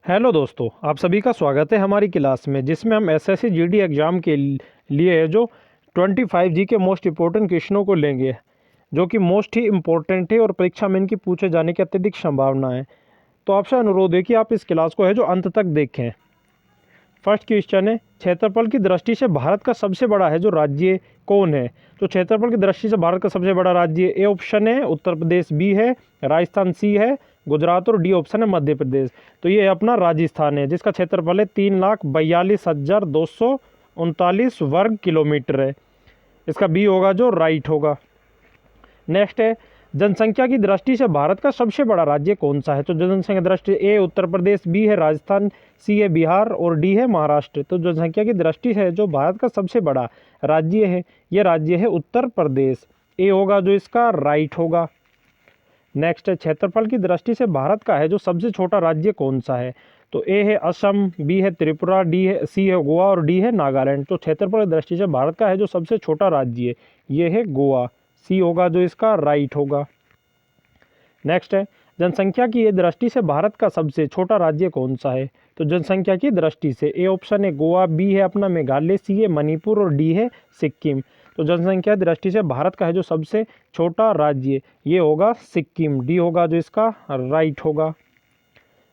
Hello दोस्तों, आप सभी का स्वागत है हमारी क्लास में जिसमें हम एसएससी जीडी एग्ज़ाम के लिए है जो 25 जी के मोस्ट इम्पोर्टेंट क्वेश्चनों को लेंगे, जो कि मोस्ट ही इम्पोर्टेंट है और परीक्षा में इनकी पूछे जाने की अत्यधिक संभावना है। तो आपसे अनुरोध है कि आप इस क्लास को है जो अंत तक देखें। फर्स्ट क्वेश्चन है, क्षेत्रफल की दृष्टि से भारत का सबसे बड़ा है जो राज्य कौन है? तो क्षेत्रफल की दृष्टि से भारत का सबसे बड़ा राज्य ए ऑप्शन है उत्तर प्रदेश, बी है राजस्थान, सी है गुजरात और डी ऑप्शन है मध्य प्रदेश। तो ये अपना राजस्थान है जिसका क्षेत्रफल है 3,42,239 वर्ग किलोमीटर है। इसका बी होगा जो राइट होगा। नेक्स्ट है, जनसंख्या की दृष्टि से भारत का सबसे बड़ा राज्य कौन सा है? तो जनसंख्या की दृष्टि ए उत्तर प्रदेश, बी है राजस्थान, सी है बिहार और डी है महाराष्ट्र। तो जनसंख्या की दृष्टि से जो भारत का सबसे बड़ा राज्य है, ये राज्य है उत्तर प्रदेश। ए होगा जो इसका राइट होगा। नेक्स्ट है, क्षेत्रफल की दृष्टि से भारत का है जो सबसे छोटा राज्य कौन सा है? तो ए है असम, बी है त्रिपुरा, सी है गोवा और डी है नागालैंड। तो क्षेत्रफल की दृष्टि से भारत का है जो सबसे छोटा राज्य है, ये है गोवा। सी होगा जो इसका राइट होगा। नेक्स्ट है, जनसंख्या की दृष्टि से भारत का सबसे छोटा राज्य कौन सा है? तो जनसंख्या की दृष्टि से ए ऑप्शन है गोवा, बी है अपना मेघालय, सी है मणिपुर और डी है सिक्किम। तो जनसंख्या दृष्टि से भारत का है जो सबसे छोटा राज्य, ये होगा सिक्किम। डी होगा जो इसका राइट होगा।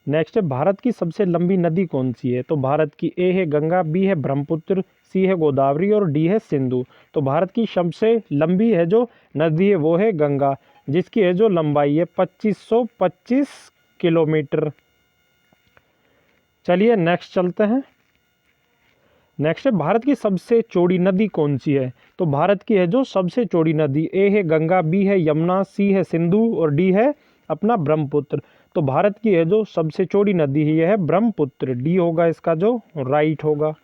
नेक्स्ट है, भारत की सबसे लंबी नदी कौन सी है? तो भारत की ए है गंगा, बी है ब्रह्मपुत्र, सी है गोदावरी और डी है सिंधु। तो भारत की सबसे लंबी है जो नदी है वो है गंगा, जिसकी है जो लंबाई है 2525 किलोमीटर। चलिए नेक्स्ट चलते हैं। नेक्स्ट है, भारत की सबसे चौड़ी नदी कौन सी है? तो भारत की है जो सबसे चौड़ी नदी ए है गंगा, बी है यमुना, सी है सिंधु और डी है अपना ब्रह्मपुत्र। तो भारत की है जो सबसे चौड़ी नदी है यह है ब्रह्मपुत्र। डी होगा इसका जो राइट होगा।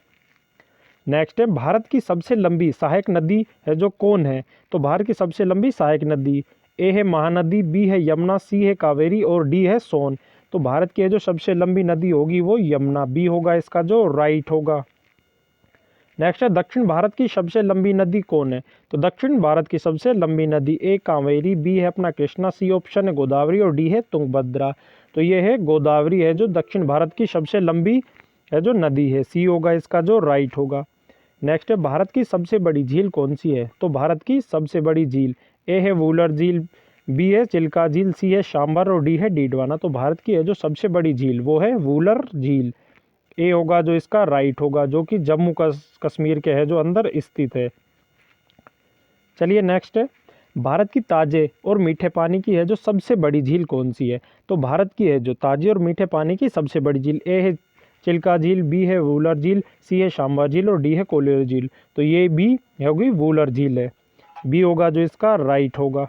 नेक्स्ट है, भारत की सबसे लंबी सहायक नदी है जो कौन है? तो भारत की सबसे लंबी सहायक नदी ए है महानदी, बी है यमुना, सी है कावेरी और डी है सोन। तो भारत की है जो सबसे लंबी नदी होगी वो यमुना। बी होगा इसका जो राइट होगा। नेक्स्ट है, दक्षिण भारत की सबसे लंबी नदी कौन है? तो दक्षिण भारत की सबसे लंबी नदी ए कावेरी, बी है अपना कृष्णा, सी ऑप्शन है गोदावरी और डी है तुंगभद्रा। तो ये है गोदावरी है जो दक्षिण भारत की सबसे लंबी है जो नदी है। सी होगा इसका जो राइट होगा। नेक्स्ट है, भारत की सबसे बड़ी झील कौन सी है? तो भारत की सबसे बड़ी झील ए है वूलर झील, बी है चिल्का झील, सी है सांबर और डी है डीडवाना। तो भारत की है जो सबसे बड़ी झील वो है वूलर झील। ए होगा जो इसका राइट होगा, जो कि जम्मू कश्मीर के है जो अंदर स्थित है। चलिए नेक्स्ट है, भारत की ताजे और मीठे पानी की है जो सबसे बड़ी झील कौन सी है? तो भारत की है जो ताजे और मीठे पानी की सबसे बड़ी झील ए है चिल्का झील, बी है वूलर झील, सी है सांबा झील और डी है कोलियर झील। तो ये भी होगी वूलर झील है। बी होगा जो इसका राइट होगा।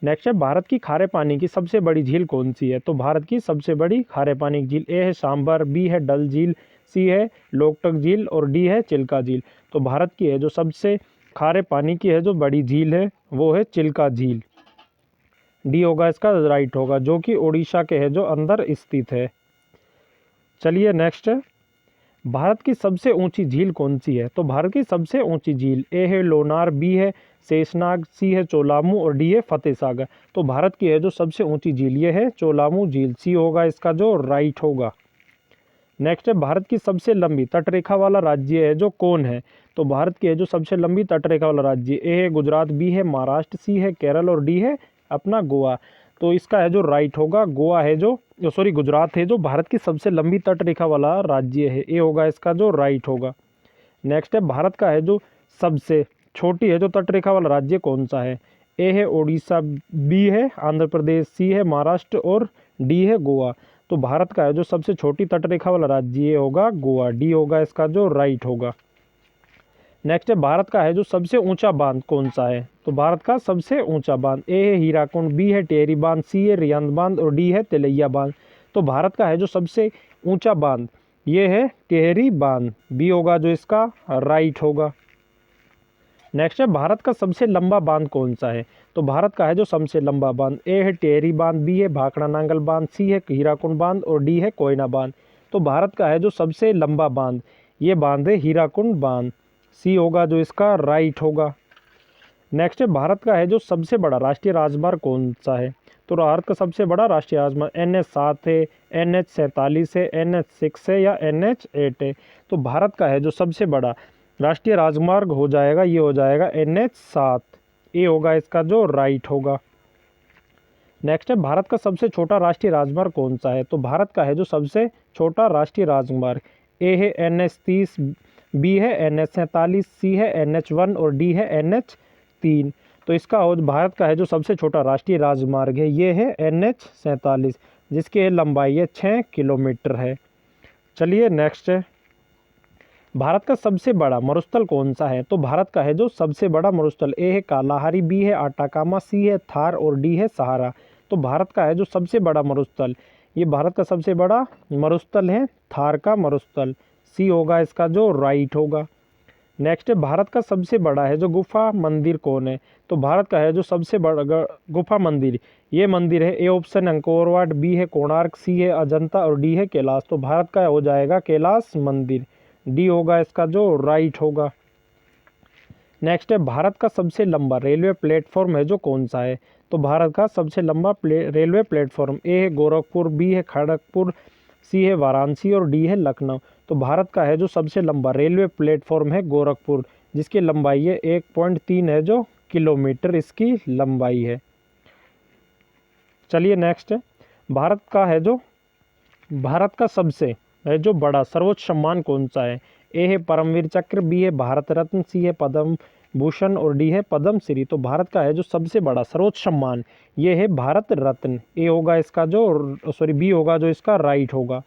नेक्स्ट है, भारत की खारे पानी की सबसे बड़ी झील कौन सी है? तो भारत की सबसे बड़ी खारे पानी की झील ए है सांबर, बी है डल झील, सी है लोकटक झील और डी है चिल्का झील। तो भारत की है जो सबसे खारे पानी की है जो बड़ी झील है वो है चिल्का झील। डी होगा इसका राइट होगा, जो कि उड़ीसा के है जो अंदर स्थित है। चलिए नेक्स्ट है, भारत की सबसे ऊंची झील कौन सी है? तो भारत की सबसे ऊंची झील ए है लोनार, बी है शेषनाग, सी है चोलामू और डी है फतेह सागर। तो भारत की है जो सबसे ऊंची झील ये है चोलामू झील। सी होगा इसका जो राइट होगा। नेक्स्ट है, भारत की सबसे लंबी तटरेखा वाला राज्य है जो कौन है? तो भारत की है जो सबसे लंबी तटरेखा वाला राज्य ए है गुजरात, बी है महाराष्ट्र, सी है केरल और डी है अपना गोवा। तो इसका है जो राइट होगा गोवा है जो गुजरात है जो भारत की सबसे लंबी तटरेखा वाला राज्य है। ए होगा इसका जो राइट होगा। नेक्स्ट है, भारत का है जो सबसे छोटी है जो तटरेखा वाला राज्य कौन सा है? ए है उड़ीसा, बी है आंध्र प्रदेश, सी है महाराष्ट्र और डी है गोवा। तो भारत का है जो सबसे छोटी तटरेखा वाला राज्य ये होगा गोवा। डी होगा इसका जो राइट होगा। नेक्स्ट है, भारत का है जो सबसे ऊंचा बांध कौन सा है? तो भारत का सबसे ऊंचा बांध ए है हीराकुंड, बी है टेहरी बांध, सी है रियांद बांध और डी है तिलैया बांध। तो भारत का है जो सबसे ऊंचा बांध ये है टेहरी बांध। बी होगा जो इसका राइट होगा। नेक्स्ट है, भारत का सबसे लंबा बांध कौन सा है? तो भारत का है जो सबसे लंबा बांध ए है टेहरी बांध, बी है भाखड़ा नांगल बांध, सी है हीराकुंड बांध और डी है कोयना बांध। तो भारत का है जो सबसे लंबा बांध ये बांध है हीराकुंड बांध। सी होगा जो इसका राइट होगा। नेक्स्ट है, भारत का है जो सबसे बड़ा राष्ट्रीय राजमार्ग कौन सा है? तो भारत का सबसे बड़ा राष्ट्रीय राजमार्ग NH7 है, NH47 है, NH6 है या NH8 है। तो भारत का है जो सबसे बड़ा राष्ट्रीय राजमार्ग हो जाएगा, ये हो जाएगा NH7। ये होगा इसका जो राइट होगा। नेक्स्ट है, भारत का सबसे छोटा राष्ट्रीय राजमार्ग कौन सा है? तो भारत का है जो सबसे छोटा राष्ट्रीय राजमार्ग, ए है NH30, बी है NH47, सी है NH1 और डी है NH3। तो इसका भारत का है जो सबसे छोटा राष्ट्रीय राजमार्ग है, ये है NH47, जिसकी लंबाई है 6 किलोमीटर है। चलिए नेक्स्ट है, भारत का सबसे बड़ा मरुस्थल कौन सा है? तो भारत का है जो सबसे बड़ा मरुस्थल, ए है कालाहारी, बी है आटाकामा, सी है थार और डी है सहारा। तो भारत का है जो सबसे बड़ा मरुस्थल, ये भारत का सबसे बड़ा मरुस्थल है थार का मरुस्थल, सी होगा इसका जो राइट होगा। नेक्स्ट है, भारत का सबसे बड़ा है जो गुफा मंदिर कौन है? तो भारत का है जो सबसे बड़ा गुफा मंदिर, ये मंदिर है, A option Angkor Wat, B है कोणार्क, सी है अजंता और डी है कैलाश। तो भारत का हो जाएगा कैलाश मंदिर, डी होगा इसका जो राइट होगा। नेक्स्ट है, भारत का सबसे लंबा रेलवे प्लेटफॉर्म है जो कौन सा है? तो भारत का सबसे लंबा रेलवे प्लेटफॉर्म, ए है गोरखपुर, बी है खड़गपुर, सी है वाराणसी और डी है लखनऊ। तो भारत का है जो सबसे लंबा रेलवे प्लेटफॉर्म है गोरखपुर, जिसकी लंबाई है 1.3 है जो किलोमीटर इसकी लंबाई है। चलिए नेक्स्ट है, भारत का सबसे है जो बड़ा सर्वोच्च सम्मान कौन सा है? ए है परमवीर चक्र, बी है भारत रत्न, सी है पद्म भूषण और डी है पद्म श्री। तो भारत का है जो सबसे बड़ा सर्वोच्च सम्मान, ये है भारत रत्न, ए होगा इसका जो बी होगा जो इसका राइट होगा।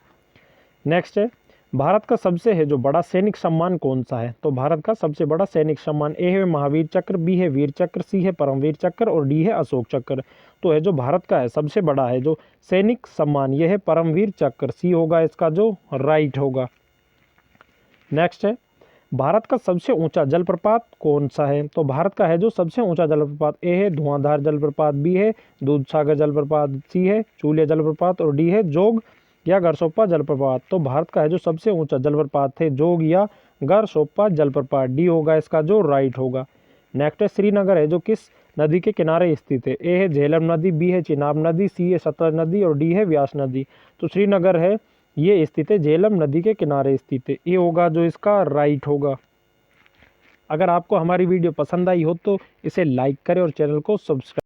नेक्स्ट है, भारत का सबसे है जो बड़ा सैनिक सम्मान कौन सा है? तो भारत का सबसे बड़ा सैनिक सम्मान, ए है महावीर चक्र, बी है वीर चक्र, सी है परमवीर चक्र और डी है अशोक चक्र। तो है जो भारत का है सबसे बड़ा है जो सैनिक सम्मान, यह है परमवीर चक्र, सी होगा इसका जो राइट होगा। नेक्स्ट है, भारत का सबसे ऊंचा जलप्रपात कौन सा है? तो भारत का है जो सबसे ऊंचा जलप्रपात, ए है धुआंधार जलप्रपात, बी है दूधसागर जलप्रपात, सी है चूलिया जलप्रपात और डी है जोग या गरसोप्पा जलप्रपात। तो भारत का है जो सबसे ऊंचा जलप्रपात है जोग या गरसोप्पा जलप्रपात, डी होगा इसका जो राइट होगा। नेक्स्ट है, श्रीनगर है जो किस नदी के किनारे स्थित है? ए है झेलम नदी, बी है चिनाब नदी, सी है सतलज नदी और डी है व्यास नदी। तो श्रीनगर है ये स्थित है झेलम नदी के किनारे स्थित है, ये होगा जो इसका राइट होगा। अगर आपको हमारी वीडियो पसंद आई हो तो इसे लाइक करें और चैनल को सब्सक्राइब